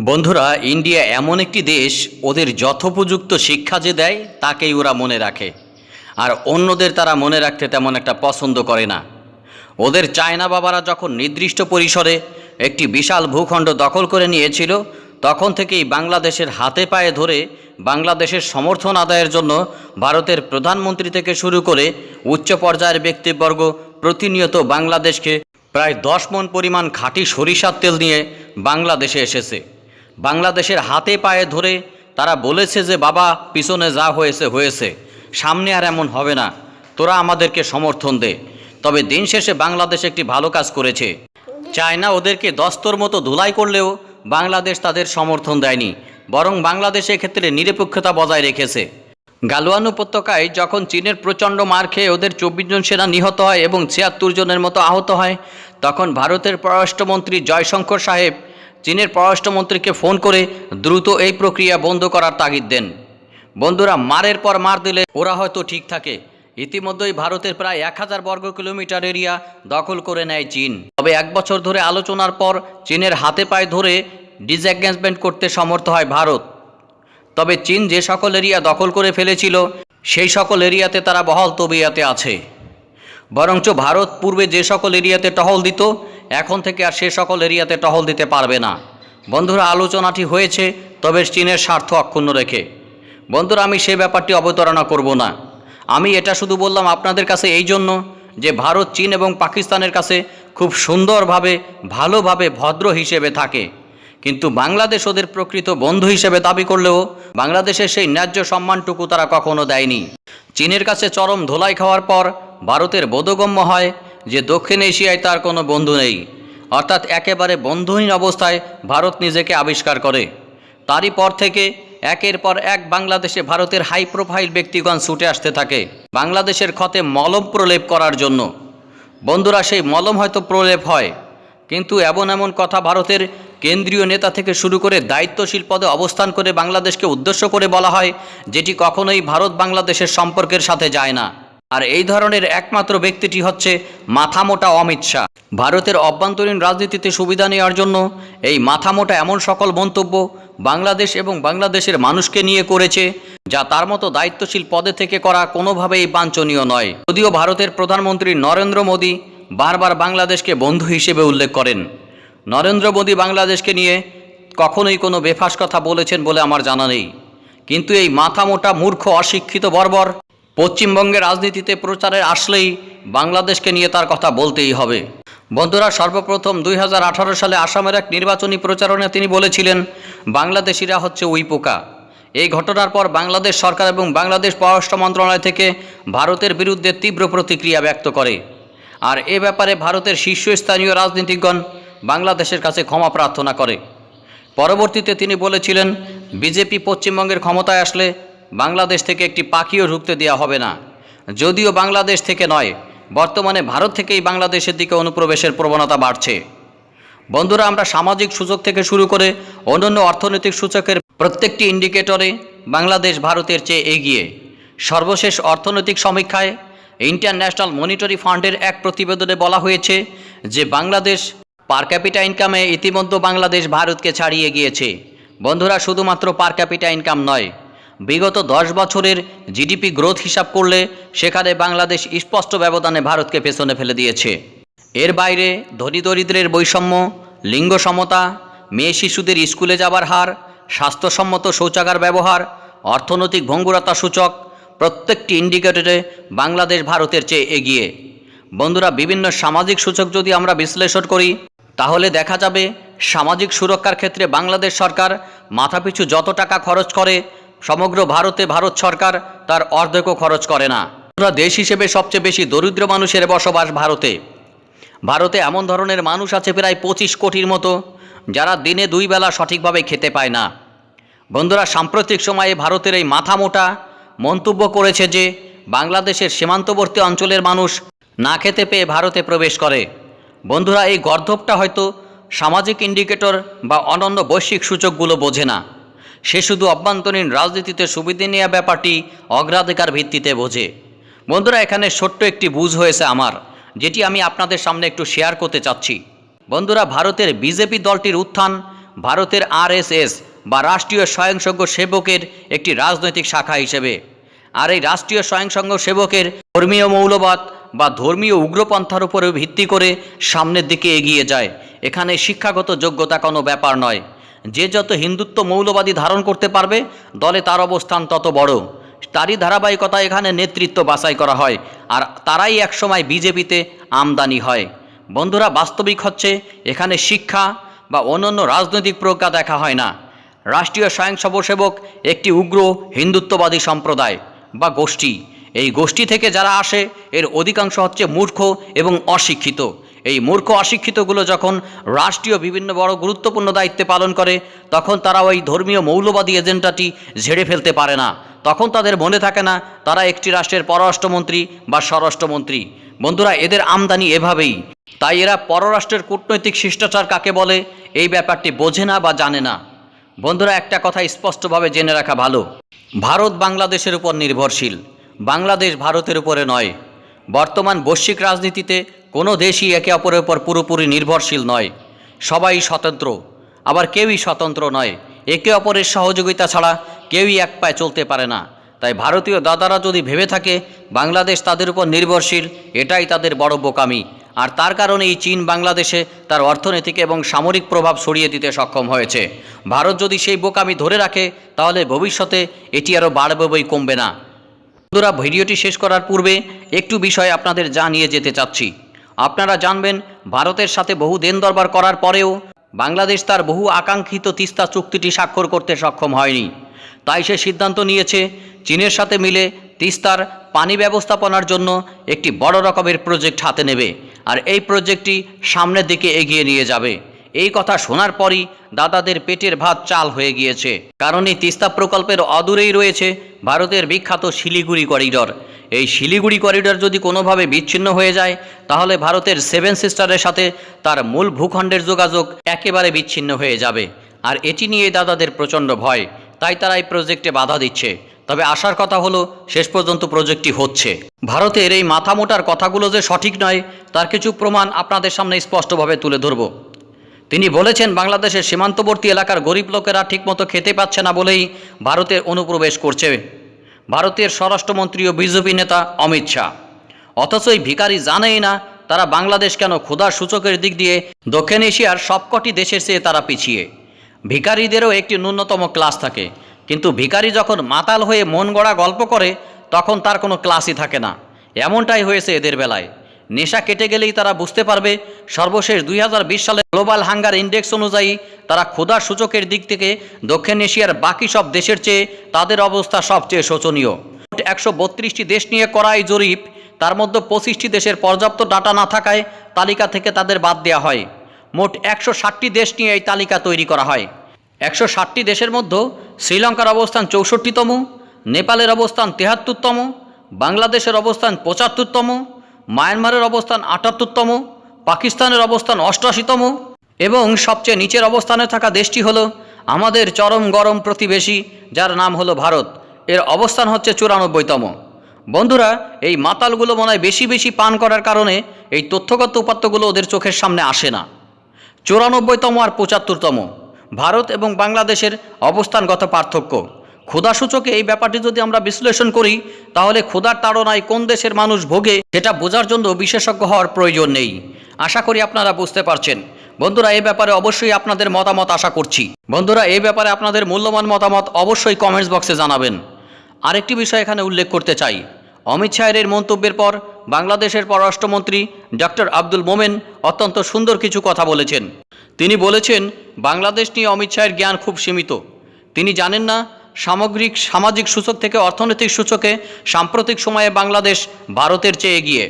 বন্ধুরা, ইন্ডিয়া এমন একটি দেশ, ওদের যথোপযুক্ত শিক্ষা যে দেয় তাকেই ওরা মনে রাখে, আর অন্যদের তারা মনে রাখতে তেমন একটা পছন্দ করে না। ওদের চায়না বাবারা যখন নির্দিষ্ট পরিসরে একটি বিশাল ভূখণ্ড দখল করে নিয়েছিল, তখন থেকেই বাংলাদেশের হাতে পায়ে ধরে বাংলাদেশের সমর্থন আদায়ের জন্য ভারতের প্রধানমন্ত্রী থেকে শুরু করে উচ্চ পর্যায়ের ব্যক্তিবর্গ প্রতিনিয়ত বাংলাদেশকে প্রায় 10 মণ পরিমাণ খাঁটি সরিষার তেল নিয়ে বাংলাদেশে এসেছে। বাংলাদেশের হাতে পায়ে ধরে তারা বলেছে যে বাবা, পিছনে যা হয়েছে হয়েছে, সামনে আর এমন হবে না, তোরা আমাদেরকে সমর্থন দে। তবে দিন শেষে বাংলাদেশ একটি ভালো কাজ করেছে। চায়না ওদেরকে দস্তর মতো ধুলাই করলেও বাংলাদেশ তাদের সমর্থন দেয়নি, বরং বাংলাদেশ এক্ষেত্রে নিরপেক্ষতা বজায় রেখেছে। গালওয়ান উপত্যকায় যখন চীনের প্রচণ্ড মার খেয়ে ওদের 24 জন সেনা নিহত হয় এবং 76 জনের মতো আহত হয়, তখন ভারতের পররাষ্ট্রমন্ত্রী জয়শঙ্কর সাহেব চীনের পররাষ্ট্রমন্ত্রীকে ফোন করে দ্রুত এই প্রক্রিয়া বন্ধ করার তাগিদ দেন। বন্ধুরা, মারের পর মার দিলে ওরা হয়তো ঠিক থাকে, ইতিমধ্যেই ভারতের প্রায় 1000 বর্গ কিলোমিটার এরিয়া দখল করে নেয় চীন। তবে 1 বছর ধরে আলোচনার পর চীনের হাতে পায়ে ধরে ডিসএঙ্গেজমেন্ট করতে সমর্থ হয় ভারত। তবে চীন যে সকল এরিয়া দখল করে ফেলেছিল, সেই সকল এরিয়াতে তারা বহাল তবিয়াতে আছে। বরঞ্চ ভারত পূর্বে যে সকল এরিয়াতে টহল দিত, এখন থেকে আর সে সকল এরিয়াতে টহল দিতে পারবে না। বন্ধুরা, আলোচনাটি হয়েছে, তবে চীনের স্বার্থ অক্ষুণ্ণ রেখে। বন্ধুরা, আমি সে ব্যাপারটি অবতারণা করব না। আমি এটা শুধু বললাম আপনাদের কাছে এই জন্য যে ভারত চীন এবং পাকিস্তানের কাছে খুব সুন্দরভাবে, ভালোভাবে, ভদ্র হিসেবে থাকে, কিন্তু বাংলাদেশ ওদের প্রকৃত বন্ধু হিসেবে দাবি করলেও বাংলাদেশের সেই ন্যায্য সম্মানটুকু তারা কখনো দেয়নি। চীনের কাছে চরম ধোলাই খাওয়ার পর ভারতের বোধগম্য হয় যে দক্ষিণ এশিয়ায় তার কোনো বন্ধু নেই, অর্থাৎ একেবারে বন্ধুহীন অবস্থায় ভারত নিজেকে আবিষ্কার করে। তারই পর থেকে একের পর এক বাংলাদেশে ভারতের হাই প্রোফাইল ব্যক্তিগণ ছুটে আসতে থাকে বাংলাদেশের ক্ষতে মলম প্রলেপ করার জন্য। বন্ধুরা, সেই মলম হয়তো প্রলেপ হয়, কিন্তু এমন এমন কথা ভারতের কেন্দ্রীয় নেতা থেকে শুরু করে দায়িত্বশীল পদে অবস্থান করে বাংলাদেশকে উদ্দেশ্য করে বলা হয়, যেটি কখনোই ভারত বাংলাদেশের সম্পর্কের সাথে যায় না। আর এই ধরনের একমাত্র ব্যক্তিটি হচ্ছে মাথামোটা অমিত শাহ। ভারতের অভ্যন্তরীণ রাজনীতিতে সুবিধা নেওয়ার জন্য এই মাথামোটা এমন সকল মন্তব্য বাংলাদেশ এবং বাংলাদেশের মানুষকে নিয়ে করেছে, যা তার মতো দায়িত্বশীল পদে থেকে করা কোনোভাবেই বাঞ্ছনীয় নয়। যদিও ভারতের প্রধানমন্ত্রী নরেন্দ্র মোদী বারবার বাংলাদেশকে বন্ধু হিসেবে উল্লেখ করেন, নরেন্দ্র মোদী বাংলাদেশকে নিয়ে কখনোই কোনো বেফাস কথা বলেছেন বলে আমার জানা নেই। কিন্তু এই মাথামোটা, মূর্খ, অশিক্ষিত বর্বর পশ্চিমবঙ্গের রাজনীতিতে প্রচারে আসলেই বাংলাদেশকে নিয়ে তার কথা বলতেই হবে। বন্ধুরা, সর্বপ্রথম 2018 সালে আসামের এক নির্বাচনী প্রচারণে তিনি বলেছিলেন, বাংলাদেশিরা হচ্ছে উই পোকা। এই ঘটনার পর বাংলাদেশ সরকার এবং বাংলাদেশ পররাষ্ট্র মন্ত্রণালয় থেকে ভারতের বিরুদ্ধে তীব্র প্রতিক্রিয়া ব্যক্ত করে। আর এ ব্যাপারে ভারতের শীর্ষস্থানীয় রাজনীতিকগণ বাংলাদেশের কাছে ক্ষমা প্রার্থনা করে। পরবর্তীতে তিনি বলেছিলেন, বিজেপি পশ্চিমবঙ্গের ক্ষমতায় আসলে বাংলাদেশ থেকে একটি পাখিও ঢুকতে দেওয়া হবে না। যদিও বাংলাদেশ থেকে নয়, বর্তমানে ভারত থেকেই বাংলাদেশের দিকে অনুপ্রবেশের প্রবণতা বাড়ছে। বন্ধুরা, আমরা সামাজিক সূচক থেকে শুরু করে অন্যান্য অর্থনৈতিক সূচকের প্রত্যেকটি ইন্ডিকেটরে বাংলাদেশ ভারতের চেয়ে এগিয়ে। সর্বশেষ অর্থনৈতিক সমীক্ষায় ইন্টারন্যাশনাল মনিটারি ফান্ডের এক প্রতিবেদনে বলা হয়েছে যে বাংলাদেশ পার ক্যাপিটা ইনকামে ইতিমধ্যে বাংলাদেশ ভারতকে ছাড়িয়ে গিয়েছে। বন্ধুরা, শুধুমাত্র পার ক্যাপিটা ইনকাম নয়, বিগত 10 বছরের জিডিপি গ্রোথ হিসাব করলে সেখানে বাংলাদেশ স্পষ্ট ব্যবধানে ভারতকে পেছনে ফেলে দিয়েছে। এর বাইরে ধনী দরিদ্রের বৈষম্য, লিঙ্গ সমতা, মেয়ে শিশুদের স্কুলে যাবার হার, স্বাস্থ্যসম্মত শৌচাগার ব্যবহার, অর্থনৈতিক ভঙ্গুরতা সূচক, প্রত্যেকটি ইন্ডিকেটরে বাংলাদেশ ভারতের চেয়ে এগিয়ে। বন্ধুরা, বিভিন্ন সামাজিক সূচক যদি আমরা বিশ্লেষণ করি, তাহলে দেখা যাবে সামাজিক সুরক্ষার ক্ষেত্রে বাংলাদেশ সরকার মাথাপিছু যত টাকা খরচ করে, সমগ্র ভারতে ভারত সরকার তার অর্ধেকও খরচ করে না। দেশ হিসেবে সবচেয়ে বেশি দরিদ্র মানুষের বসবাস ভারতে। ভারতে এমন ধরনের মানুষ আছে প্রায় 25 কোটির মতো, যারা দিনে 2 বেলা সঠিকভাবে খেতে পায় না। বন্ধুরা, সাম্প্রতিক সময়ে ভারতের এই মাথামোটা মন্তব্য করেছে যে বাংলাদেশের সীমান্তবর্তী অঞ্চলের মানুষ না খেতে পেয়ে ভারতে প্রবেশ করে। বন্ধুরা, এই গর্ধবটা হয়তো সামাজিক ইন্ডিকেটর বা অন্যান্য বৈশ্বিক সূচকগুলো বোঝে না। সে শুধু অভ্যন্তরীণ রাজনীতিতে সুবিধে নেওয়া ব্যাপারটি অগ্রাধিকার ভিত্তিতে বোঝে। বন্ধুরা, এখানে ছোট্ট একটি বুঝ হয়েছে আমার, যেটি আমি আপনাদের সামনে একটু শেয়ার করতে চাচ্ছি। বন্ধুরা, ভারতের বিজেপি দলটির উত্থান ভারতের আরএসএস বা রাষ্ট্রীয় স্বয়ংসেবক সেবকের একটি রাজনৈতিক শাখা হিসেবে। আর এই রাষ্ট্রীয় স্বয়ংসেবক সেবকের ধর্মীয় মৌলবাদ বা ধর্মীয় উগ্রপন্থার উপরে ভিত্তি করে সামনের দিকে এগিয়ে যায়। এখানে শিক্ষাগত যোগ্যতা কোনো ব্যাপার নয়। যে যত হিন্দুত্ব মৌলবাদী ধারণ করতে পারবে দলে তার অবস্থান তত বড়। তারই ধারাবাহিকতা এখানে নেতৃত্ব বাছাই করা হয়, আর তারাই একসময় বিজেপিতে আমদানি হয়। বন্ধুরা, বাস্তবিক হচ্ছে এখানে শিক্ষা বা অন্যান্য রাজনৈতিক প্রজ্ঞা দেখা হয় না। রাষ্ট্রীয় স্বয়ংসেবক একটি উগ্র হিন্দুত্ববাদী সম্প্রদায় বা গোষ্ঠী। এই গোষ্ঠী থেকে যারা আসে এর অধিকাংশ হচ্ছে মূর্খ এবং অশিক্ষিত। এই মূর্খ অশিক্ষিতগুলো যখন রাষ্ট্রীয় বিভিন্ন বড় গুরুত্বপূর্ণ দায়িত্বে পালন করে তখন তারা ওই ধর্মীয় মৌলবাদী এজেন্ডাটি ঝেড়ে ফেলতে পারে না। তখন তাদের মনে থাকে না তারা একটি রাষ্ট্রের পররাষ্ট্রমন্ত্রী বা স্বরাষ্ট্রমন্ত্রী। বন্ধুরা, এদের আমদানি এভাবেই। তাই এরা পররাষ্ট্রের কূটনৈতিক শিষ্টাচার কাকে বলে এই ব্যাপারটি বোঝে না বা জানে না। বন্ধুরা, একটা কথা স্পষ্টভাবে জেনে রাখা ভালো, ভারত বাংলাদেশের উপর নির্ভরশীল, বাংলাদেশ ভারতের উপরে নয়। বর্তমান বৈশ্বিক রাজনীতিতে কোনো দেশই একে অপরের উপর পুরোপুরি নির্ভরশীল নয়। সবাই স্বতন্ত্র, আবার কেউই স্বতন্ত্র নয়। একে অপরের সহযোগিতা ছাড়া কেউই এক পায়ে চলতে পারে না। তাই ভারতীয় দাদারা যদি ভেবে থাকে বাংলাদেশ তাদের উপর নির্ভরশীল, এটাই তাদের বড় বোকামি। আর তার কারণে এই চীন বাংলাদেশে তার অর্থনৈতিক এবং সামরিক প্রভাব ছড়িয়ে দিতে সক্ষম হয়েছে। ভারত যদি সেই বোকামি ধরে রাখে তাহলে ভবিষ্যতে এটি আরও বাড়বে বই কমবে না। বন্ধুরা, ভিডিওটি শেষ করার পূর্বে একটু বিষয় আপনাদের জানিয়ে যেতে চাচ্ছি। আপনারা জানবেন ভারতের সাথে বহু দেন দরবার করার পরেও বাংলাদেশ তার বহু আকাঙ্ক্ষিত তিস্তা চুক্তিটি স্বাক্ষর করতে সক্ষম হয়নি। তাই সে সিদ্ধান্ত নিয়েছে চীনের সাথে মিলে তিস্তার পানি ব্যবস্থাপনার জন্য একটি বড় রকমের প্রজেক্ট হাতে নেবে, আর এই প্রজেক্টটি সামনের দিকে এগিয়ে নিয়ে যাবে। এই কথা শোনার পরই দাদাদের পেটের ভাত চাল হয়ে গিয়েছে, কারণ এই তিস্তা প্রকল্পের অদূরেই রয়েছে ভারতের বিখ্যাত শিলিগুড়ি করিডর। এই শিলিগুড়ি করিডর যদি কোনোভাবে বিচ্ছিন্ন হয়ে যায় তাহলে ভারতের সেভেন সিস্টারের সাথে তার মূল ভূখণ্ডের যোগাযোগ একেবারে বিচ্ছিন্ন হয়ে যাবে। আর এটি নিয়ে দাদাদের প্রচণ্ড ভয়, তাই তারা এই প্রজেক্টে বাধা দিচ্ছে। তবে আসার কথা হলো শেষ পর্যন্ত প্রজেক্টটি হচ্ছে। ভারতের এই মাথামোটার কথাগুলো যে সঠিক নয় তার কিছু প্রমাণ আপনাদের সামনে স্পষ্টভাবে তুলে ধরব। তিনি বলেছেন বাংলাদেশের সীমান্তবর্তী এলাকার গরিব লোকেরা ঠিকমতো খেতে পাচ্ছে না বলেই ভারতে অনুপ্রবেশ করছে ভারতের স্বরাষ্ট্রমন্ত্রী ও বিজেপি নেতা অমিত শাহ। অথচ এই ভিখারি জানেই না তারা বাংলাদেশ কেন ক্ষুধার সূচকের দিক দিয়ে দক্ষিণ এশিয়ার সবকটি দেশের চেয়ে তারা পিছিয়ে। ভিখারিদেরও একটি ন্যূনতম ক্লাস থাকে, কিন্তু ভিখারি যখন মাতাল হয়ে মন গড়া গল্প করে তখন তার কোনো ক্লাসই থাকে না। এমনটাই হয়েছে এদের বেলায়। নেশা কেটে গেলেই তারা বুঝতে পারবে সর্বশেষ 2020 সালে গ্লোবাল হাঙ্গার ইন্ডেক্স অনুযায়ী তারা ক্ষুধার সূচকের দিক থেকে দক্ষিণ এশিয়ার বাকি সব দেশের চেয়ে তাদের অবস্থা সবচেয়ে শোচনীয়। 132টি দেশ নিয়ে করা এই জরিপ, তার মধ্যে 25টি দেশের পর্যাপ্ত ডাটা না থাকায় তালিকা থেকে তাদের বাদ দেওয়া হয়। মোট 160টি দেশ নিয়ে এই তালিকা তৈরি করা হয়। 160টি দেশের মধ্যে শ্রীলঙ্কার অবস্থান 64তম, নেপালের অবস্থান 73তম, বাংলাদেশের অবস্থান 75তম, মায়ানমারের অবস্থান 78তম, পাকিস্তানের অবস্থান 88তম এবং সবচেয়ে নিচের অবস্থানে থাকা দেশটি হলো আমাদের চরম গরম প্রতিবেশী, যার নাম হলো ভারত। এর অবস্থান হচ্ছে 94তম। বন্ধুরা, এই মাতালগুলো মনে হয় বেশি বেশি পান করার কারণে এই তথ্যগত উপাত্তগুলো ওদের চোখের সামনে আসে না। 94তম আর 75তম ভারত এবং বাংলাদেশের অবস্থানগত পার্থক্য। ক্ষুধাসূচকে এই ব্যাপারটি যদি আমরা বিশ্লেষণ করি তাহলে ক্ষুধার তাড়নায় কোন দেশের মানুষ ভোগে সেটা বোঝার জন্য বিশেষজ্ঞ হওয়ার প্রয়োজন নেই। আশা করি আপনারা বুঝতে পারছেন। বন্ধুরা, এই ব্যাপারে অবশ্যই আপনাদের মতামত আশা করছি। বন্ধুরা, এই ব্যাপারে আপনাদের মূল্যবান মতামত অবশ্যই কমেন্টস বক্সে জানাবেন। আরেকটি বিষয় এখানে উল্লেখ করতে চাই, অমিত শাহের মন্তব্যের পর বাংলাদেশের পররাষ্ট্রমন্ত্রী ডক্টর আব্দুল মোমেন অত্যন্ত সুন্দর কিছু কথা বলেছেন। তিনি বলেছেন বাংলাদেশ নিয়ে অমিত শাহের জ্ঞান খুব সীমিত। তিনি জানেন না সামগ্রিক সামাজিক সূচক থেকে অর্থনৈতিক সূচকে সাম্প্রতিক সময়ে বাংলাদেশ ভারতের চেয়ে এগিয়ে,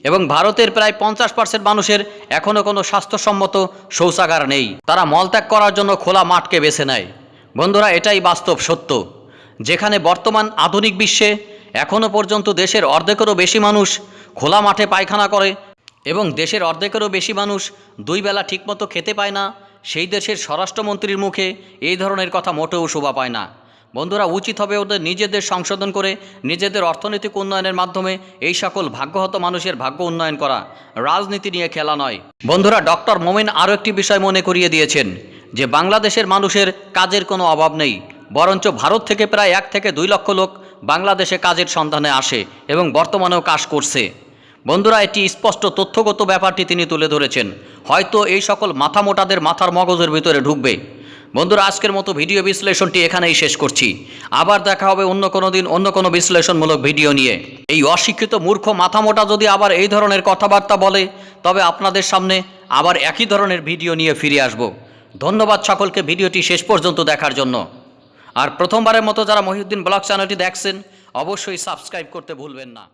এবং ভারতের প্রায় 50% মানুষের এখনও কোনো স্বাস্থ্যসম্মত শৌচাগার নেই। তারা মলত্যাগ করার জন্য খোলা মাঠকে বেছে নেয়। বন্ধুরা, এটাই বাস্তব সত্য। যেখানে বর্তমান আধুনিক বিশ্বে এখনও পর্যন্ত দেশের অর্ধেকেরও বেশি মানুষ খোলা মাঠে পায়খানা করে এবং দেশের অর্ধেকেরও বেশি মানুষ 2 বেলা ঠিকমতো খেতে পায় না, সেই দেশের স্বরাষ্ট্রমন্ত্রীর মুখে এই ধরনের কথা মোটেও শোভা পায় না। বন্ধুরা, উচিত হবে ওদের নিজেদের সংশোধন করে নিজেদের অর্থনৈতিক উন্নয়নের মাধ্যমে এই সকল ভাগ্যহত মানুষের ভাগ্য উন্নয়ন করা, রাজনীতি নিয়ে খেলা নয়। বন্ধুরা, ডক্টর মোমেন আরও একটি বিষয় মনে করিয়ে দিয়েছেন যে বাংলাদেশের মানুষের কাজের কোনো অভাব নেই, বরঞ্চ ভারত থেকে প্রায় 1 থেকে 2 লক্ষ লোক বাংলাদেশে কাজের সন্ধানে আসে এবং বর্তমানেও কাজ করছে। বন্ধুরা, এটি স্পষ্ট তথ্যগত ব্যাপারটি তিনি তুলে ধরেছেন, হয়তো এই সকল মাথামোটাদের মাথার মগজের ভিতরে ঢুকবে। বন্ধুরা, আজকের মতো ভিডিও বিশ্লেষণটি এখানেই শেষ করছি। আবার দেখা হবে অন্য কোনো দিন অন্য কোনো বিশ্লেষণমূলক ভিডিও নিয়ে। এই অশিক্ষিত মূর্খ মাথামোটা যদি আবার এই ধরনের কথাবার্তা বলে, তবে আপনাদের সামনে আবার একই ধরনের ভিডিও নিয়ে ফিরে আসব। ধন্যবাদ সকলকে ভিডিওটি শেষ পর্যন্ত দেখার জন্য। আর প্রথমবারের মতো যারা মহিউদ্দিন ব্লগ চ্যানেলটি দেখছেন, অবশ্যই সাবস্ক্রাইব করতে ভুলবেন না।